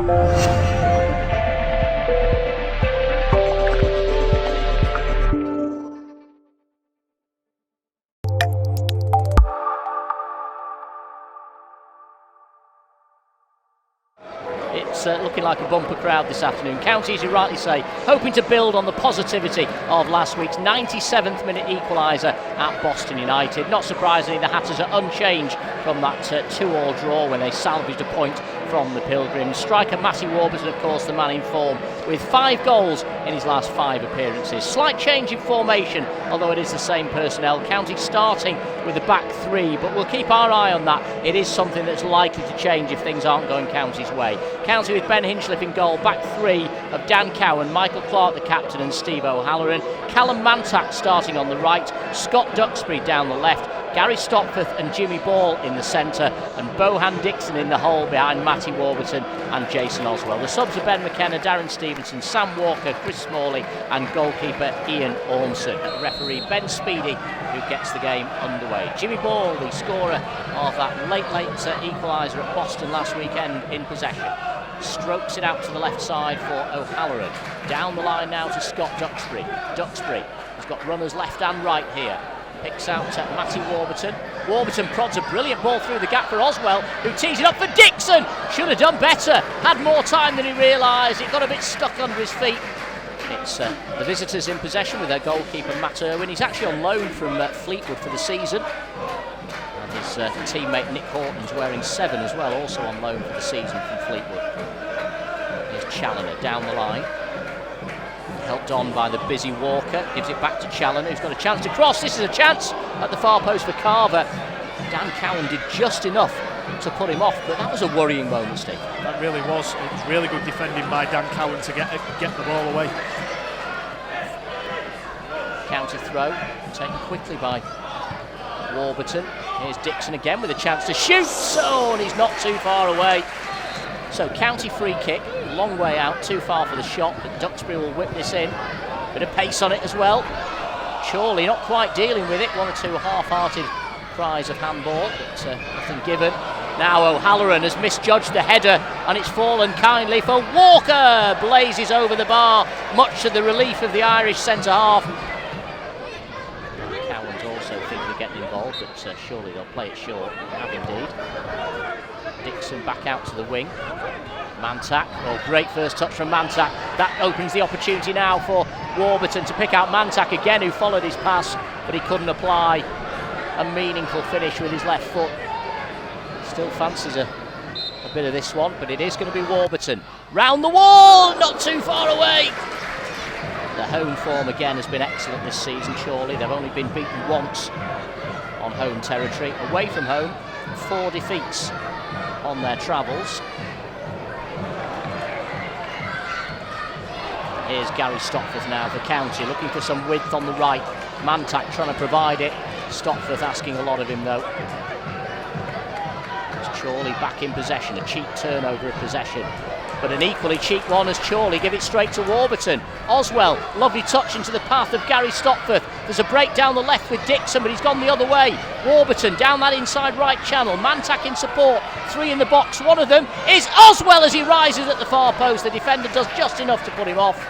It's looking like a bumper crowd this afternoon. County, as you rightly say, hoping to build on the positivity of last week's 97th minute equaliser at Boston United. Not surprisingly, the Hatters are unchanged from that 2-2 draw when they salvaged a point from the Pilgrims. Striker Matty Warburton, of course, the man in form, with 5 goals in his last 5 appearances. Slight change in formation, although it is the same personnel. County starting with the back 3, but we'll keep our eye on that. It is something that's likely to change if things aren't going County's way. County with Ben Hinchliffe in goal, back 3 of Dan Cowan, Michael Clark the captain, and Steve O'Halloran. Callum Mantak starting on the right, Scott Duxbury down the left, Gary Stopforth and Jimmy Ball in the centre, and Bohan Dixon in the hole behind Matty Warburton and Jason Oswell. The subs are Ben McKenna, Darren Stevenson, Sam Walker, Chris Smalley and goalkeeper Ian Ormson. Referee Ben Speedy, who gets the game underway. Jimmy Ball, the scorer of that late equaliser at Boston last weekend, in possession. Strokes it out to the left side for O'Halloran. Down the line now to Scott Duxbury. Duxbury has got runners left and right here. Picks out Matty Warburton. Warburton prods a brilliant ball through the gap for Oswell, who tees it up for Dixon. Should have done better. Had more time than he realised. It got a bit stuck under his feet. It's the visitors in possession with their goalkeeper Matt Irwin. He's actually on loan from Fleetwood for the season. And his teammate Nick Horton's wearing 7 as well, also on loan for the season from Fleetwood. Here's Challoner down the line. Helped on by the busy Walker, gives it back to Challoner, who's got a chance to cross. This is a chance at the far post for Carver. Dan Cowan did just enough to put him off, but that was a worrying moment, Steve. That really was. It was really good defending by Dan Cowan to get the ball away. County throw, taken quickly by Warburton. Here's Dixon again with a chance to shoot. Oh, and he's not too far away. So County free kick, long way out, too far for the shot, but Duxbury will whip this in. Bit of pace on it as well. Chorley not quite dealing with it, 1 or 2 half-hearted cries of handball, but nothing given. Now O'Halloran has misjudged the header and it's fallen kindly for Walker. Blazes over the bar, much to the relief of the Irish centre-half. Cowan's also thinking of getting involved, but surely they'll play it short. They have indeed. Dixon back out to the wing. Mantak, great first touch from Mantak. That opens the opportunity now for Warburton to pick out Mantak again, who followed his pass, but he couldn't apply a meaningful finish with his left foot. Still fancies a bit of this one, but it is going to be Warburton. Round the wall, not too far away. The home form again has been excellent this season, Chorley. They've only been beaten once on home territory. Away from home, 4 defeats on their travels. Here's Gary Stopforth now for County, looking for some width on the right. Mantak trying to provide it. Stopforth asking a lot of him though. It's Chorley back in possession, a cheap turnover of possession, but an equally cheap one as Chorley give it straight to Warburton. Oswell, lovely touch into the path of Gary Stopforth. There's a break down the left with Dixon, but he's gone the other way. Warburton down that inside right channel. Mantak in support, 3 in the box. One of them is Oswell as he rises at the far post. The defender does just enough to put him off.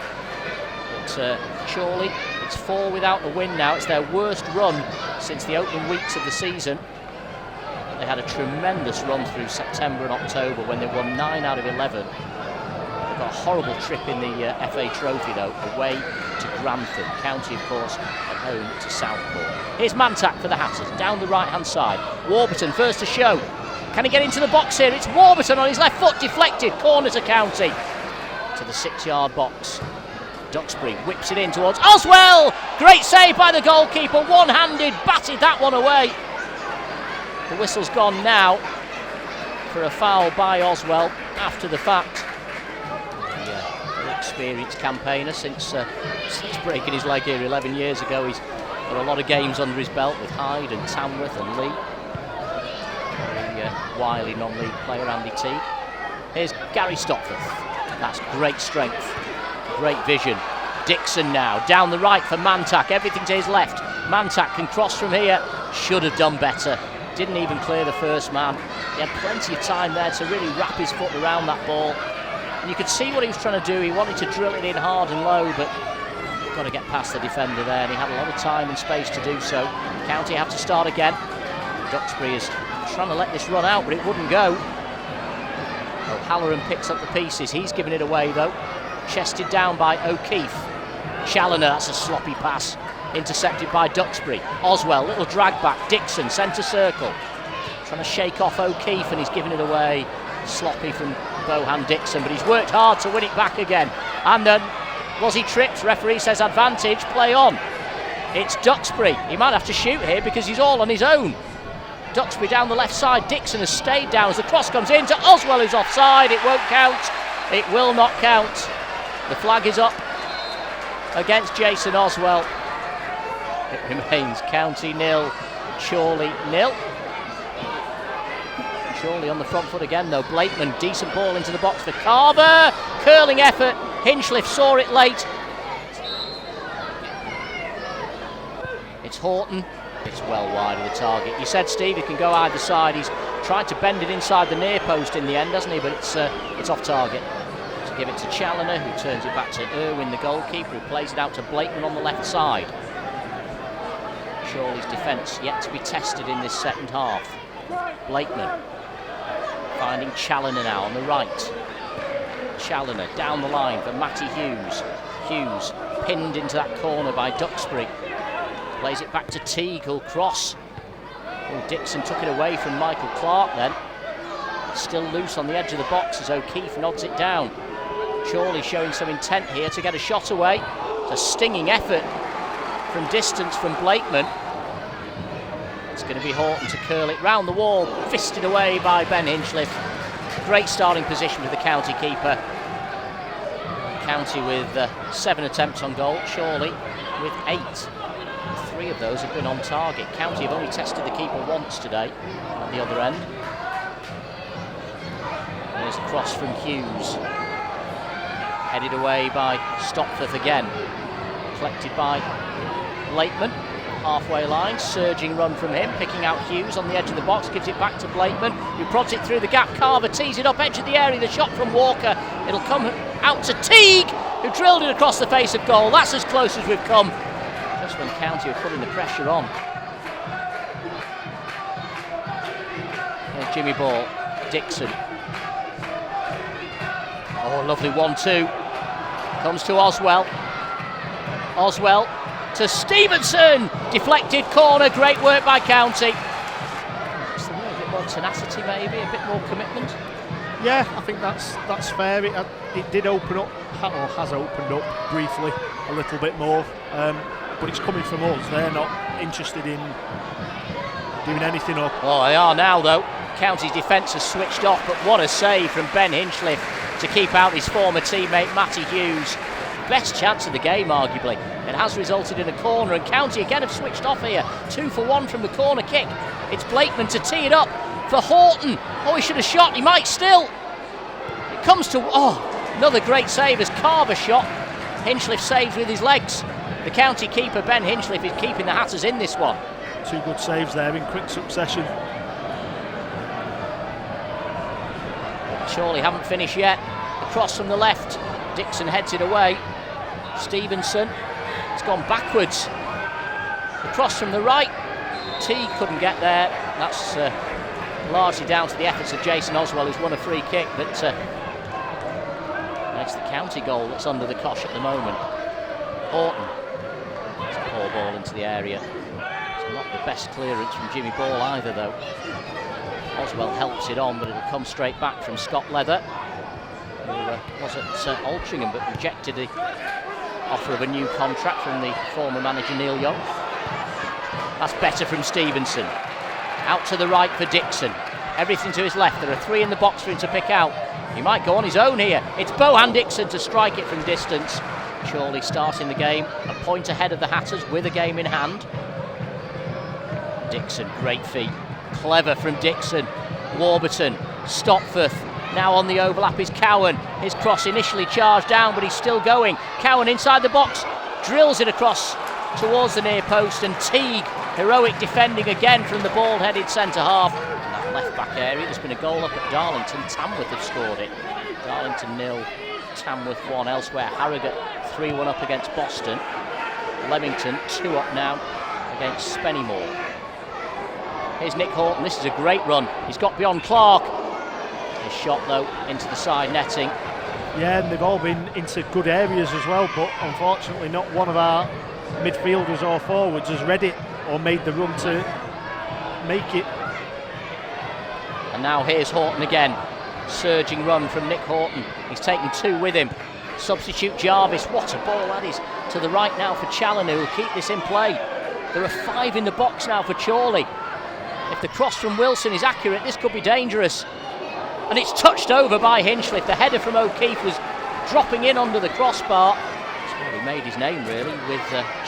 But Chorley, it's 4 without a win now. It's their worst run since the opening weeks of the season. They had a tremendous run through September and October when they won 9 out of 11. They've got a horrible trip in the FA Trophy though, away to Grantham. County, of course, at home to Stockport. Here's Mantak for the Hatters, down the right-hand side. Warburton first to show. Can he get into the box here? It's Warburton on his left foot, deflected. Corner to County. To the 6-yard box. Duxbury whips it in towards Oswell. Great save by the goalkeeper. One-handed, batted that one away. The whistle's gone now for a foul by Oswell after the fact. Very experienced campaigner since breaking his leg here 11 years ago. He's got a lot of games under his belt with Hyde and Tamworth and Lee. Very wily non-league player, Andy Teague. Here's Gary Stopforth. That's great strength, great vision. Dixon now, down the right for Mantak, everything to his left. Mantak can cross from here, should have done better. Didn't even clear the first man. He had plenty of time there to really wrap his foot around that ball. And you could see what he was trying to do. He wanted to drill it in hard and low, but got to get past the defender there, and he had a lot of time and space to do so. County have to start again. Duxbury is trying to let this run out, but it wouldn't go. O'Halloran picks up the pieces. He's given it away, though. Chested down by O'Keefe. Challoner, that's a sloppy pass. Intercepted by Duxbury. Oswell, little drag back. Dixon, centre circle. Trying to shake off O'Keefe, and he's given it away. Sloppy from Bohan Dixon, but he's worked hard to win it back again. And then, was he tripped? Referee says advantage, play on. It's Duxbury. He might have to shoot here because he's all on his own. Duxbury down the left side. Dixon has stayed down as the cross comes in to Oswell, who's offside. It won't count. It will not count. The flag is up against Jason Oswell. It remains County 0, Chorley 0. Chorley on the front foot again, though. Blakeman, decent ball into the box for Carver. Curling effort. Hinchliffe saw it late. It's Horton. It's well wide of the target. You said, Steve, he can go either side. He's tried to bend it inside the near post in the end, hasn't he? But it's off target. To give it to Challoner, who turns it back to Irwin, the goalkeeper, who plays it out to Blakeman on the left side. Chorley's defence yet to be tested in this second half. Blakeman finding Challoner now on the right. Challoner down the line for Matty Hughes. Hughes pinned into that corner by Duxbury. Plays it back to Teague, who'll cross. Oh, Dixon took it away from Michael Clark then. Still loose on the edge of the box as O'Keefe nods it down. Chorley showing some intent here to get a shot away. It's a stinging effort from distance from Blakeman. It's going to be Horton to curl it round the wall, fisted away by Ben Hinchliffe. Great starting position for the County keeper. County with 7 attempts on goal, Chorley with 8. 3 of those have been on target. County have only tested the keeper once today at the other end. There's a cross from Hughes. Headed away by Stockport again. Collected by Blakeman. Halfway line, surging run from him, picking out Hughes on the edge of the box, gives it back to Blakeman, who prods it through the gap. Carver tees it up edge of the area, the shot from Walker. It'll come out to Teague, who drilled it across the face of goal. That's as close as we've come. Just when County are putting the pressure on. There's Jimmy Ball, Dixon. Oh, lovely 1-2. Comes to Oswell. Oswell to Stevenson. Deflected corner, great work by County. Just a little bit more tenacity maybe, a bit more commitment. Yeah, I think that's fair. It did open up, or has opened up briefly a little bit more. But it's coming from us. They're not interested in doing anything up. Oh, they are now, though. County's defence has switched off, but what a save from Ben Hinchliffe to keep out his former teammate Matty Hughes. Best chance of the game, arguably. It has resulted in a corner, and County again have switched off here. 2 for 1 from the corner kick. It's Blakeman to tee it up for Horton. Oh, he should have shot. He might still. It comes to... Oh, another great save as Carver shot. Hinchliffe saves with his legs. The County keeper, Ben Hinchliffe, is keeping the Hatters in this one. 2 good saves there in quick succession. Chorley haven't finished yet. The cross from the left. Dixon heads it away. Stevenson. It's gone backwards. The cross from the right. T couldn't get there. That's largely down to the efforts of Jason Oswell, who's won a free kick, but it's the County goal that's under the cosh at the moment. Horton. It's a poor ball into the area. It's not the best clearance from Jimmy Ball either, though. Oswell helps it on, but it'll come straight back from Scott Leather, who was at Altrincham but rejected the offer of a new contract from the former manager Neil Young. That's better from Stevenson. Out to the right for Dixon. Everything to his left. There are 3 in the box for him to pick out. He might go on his own here. It's Bohan Dixon to strike it from distance. Chorley starting the game a point ahead of the Hatters with a game in hand. Dixon, great feet. Clever from Dixon. Warburton, Stopforth. Now on the overlap is Cowan. His cross initially charged down, but he's still going. Cowan inside the box, drills it across towards the near post, and Teague, heroic defending again from the bald-headed centre half. In that left-back area, there's been a goal up at Darlington. Tamworth have scored it. Darlington 0, Tamworth 1 elsewhere. Harrogate 3-1 up against Boston. Leamington 2 up now against Spennymoor. Here's Nick Horton. This is a great run. He's got beyond Clark. His shot though into the side netting. Yeah, and they've all been into good areas as well, but unfortunately not one of our midfielders or forwards has read it or made the run to make it. And now here's Horton again. Surging run from Nick Horton. He's taken 2 with him. Substitute Jarvis. What a ball that is to the right now for Challoner, who will keep this in play. There are 5 in the box now for Chorley. If the cross from Wilson is accurate, this could be dangerous. And it's touched over by Hinchliffe. The header from O'Keefe was dropping in under the crossbar. He made his name really with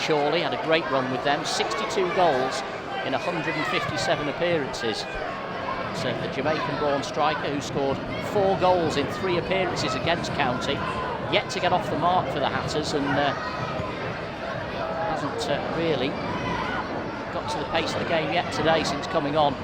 Chorley. Had a great run with them. 62 goals in 157 appearances. It's a Jamaican-born striker who scored 4 goals in 3 appearances against County. Yet to get off the mark for the Hatters, and hasn't really got to the pace of the game yet today since coming on.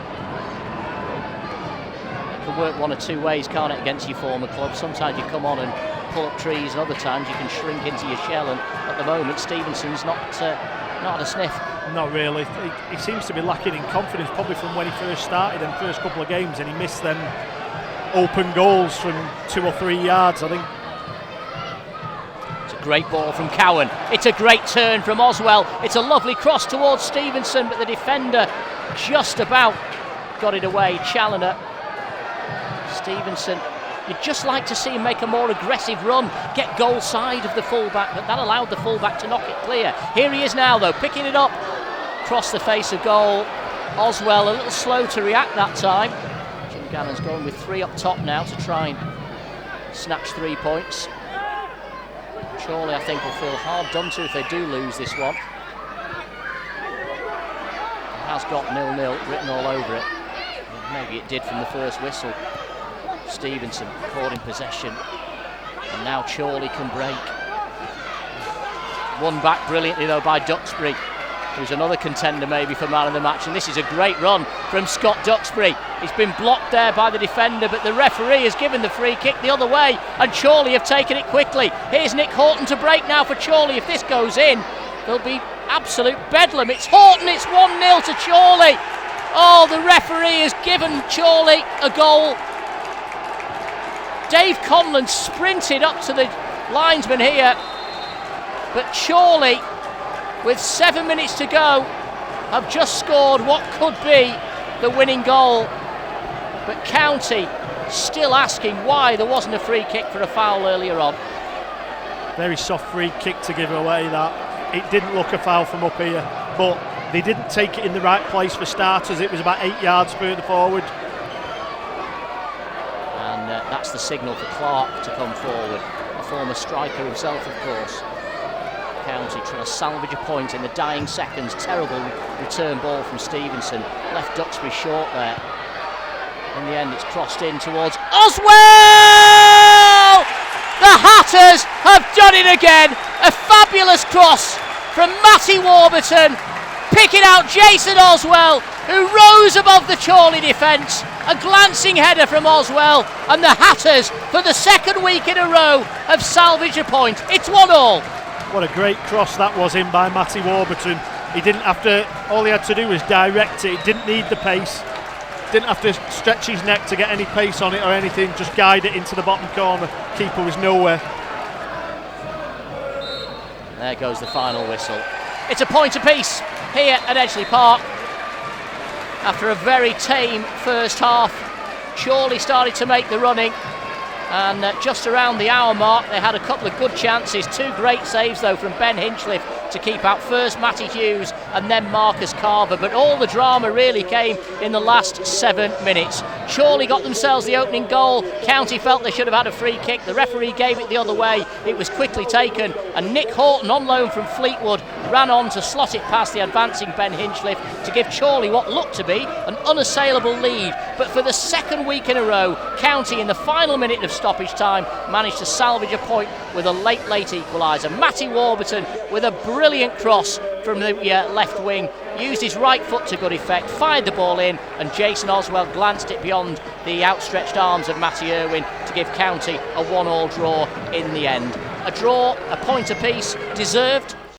It can work one or two ways, can't it, against your former club? Sometimes you come on and pull up trees, and other times you can shrink into your shell, and at the moment Stevenson's not had a sniff. Not really. He seems to be lacking in confidence, probably from when he first started in the first couple of games, and he missed them open goals from 2 or 3 yards, I think. It's a great ball from Cowan. It's a great turn from Oswell. It's a lovely cross towards Stevenson, but the defender just about got it away. Challoner. Stevenson, you'd just like to see him make a more aggressive run, get goal side of the fullback, but that allowed the fullback to knock it clear. Here he is now though, picking it up across the face of goal. Oswell a little slow to react that time. Jim Gannon's going with 3 up top now to try and snatch 3 points. Chorley, I think, will feel hard done to if they do lose this one. It has got 0-0 written all over it. Maybe it did from the first whistle. Stevenson caught in possession, and now Chorley can break. Won back brilliantly though by Duxbury, who's another contender maybe for man of the match, and this is a great run from Scott Duxbury. He's been blocked there by the defender, but the referee has given the free kick the other way, and Chorley have taken it quickly. Here's Nick Horton to break now for Chorley. If this goes in, there'll be absolute bedlam. It's Horton, it's 1-0 to Chorley. Oh, the referee has given Chorley a goal. Dave Conlon sprinted up to the linesman here, but Chorley, with 7 minutes to go, have just scored what could be the winning goal. But County still asking why there wasn't a free kick for a foul earlier on. Very soft free kick to give away that. It didn't look a foul from up here, but they didn't take it in the right place for starters. It was about 8 yards further forward. That's the signal for Clark to come forward, a former striker himself, of course. County trying to salvage a point in the dying seconds. Terrible return ball from Stevenson, left Duxbury short there. In the end, it's crossed in towards Oswell! The Hatters have done it again. A fabulous cross from Matty Warburton, picking out Jason Oswell, who rose above the Chorley defence. A glancing header from Oswell, and the Hatters, for the second week in a row, have salvaged a point. It's 1-1. What a great cross that was in by Matty Warburton. He didn't have to, all he had to do was direct it. He didn't need the pace. Didn't have to stretch his neck to get any pace on it or anything, just guide it into the bottom corner. Keeper was nowhere. There goes the final whistle. It's a point apiece here at Edgeley Park. After a very tame first half, Chorley started to make the running, and just around the hour mark they had a couple of good chances. 2 great saves though from Ben Hinchliffe to keep out first Matty Hughes and then Marcus Carver, but all the drama really came in the last 7 minutes. Chorley got themselves the opening goal. County felt they should have had a free kick. The referee gave it the other way. It was quickly taken, and Nick Horton, on loan from Fleetwood, ran on to slot it past the advancing Ben Hinchliffe to give Chorley what looked to be an unassailable lead. But for the second week in a row, County, in the final minute of stoppage time, managed to salvage a point with a late equaliser. Matty Warburton with a brilliant cross from the left wing, used his right foot to good effect, fired the ball in, and Jason Oswell glanced it beyond the outstretched arms of Matty Irwin to give County a 1-1 draw in the end. A draw, a point apiece, deserved,